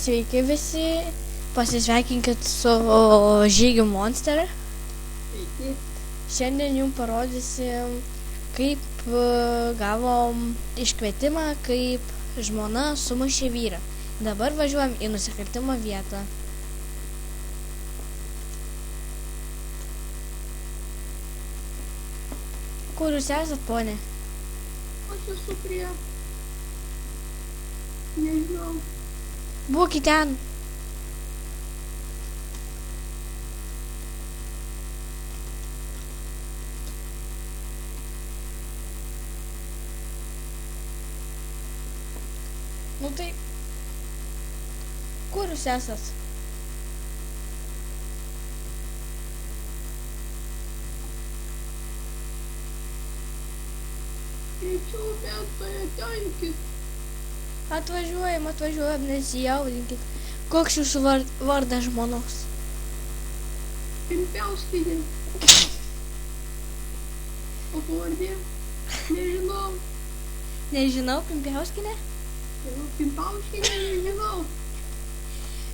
Sveiki visi, pasisveikinkit su žygiu Monster. Sveiki. Šiandien jums parodysim, kaip gavom iškvietimą, kaip žmona sumušė vyrą. Dabar važiuojam į nusikaltimo vietą. Kur jūs esat, ponė? Aš esu prie... Nežinau. Būkit ten. Nu tai, kur jūs esat? Greičiau vietoje tenkit. Atvažiuojam, nesijaudinkit. Koks jūsų vardas žmonos? Pimpiauskienė. O pavardė? Nežinau. Nežinau, Pimpiauskienė? Pimpiauskienė nežinau.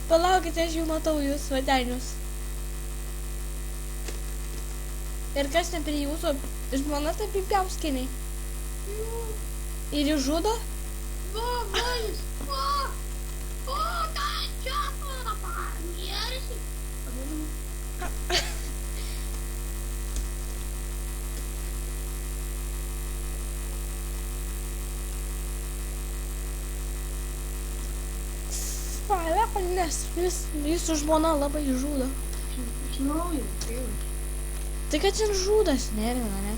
Palaukite, aš jau matau jūs vadenius. Ir kas ne prie jūsų? Žmona tai Pimpiauskienė. Ir jūs žudo? Va, jis. O, tai čia mano pamirsi. Nes jūsų žmona labai žudo. Žinau, jau. Tai kad jis žudas, nervina, ne?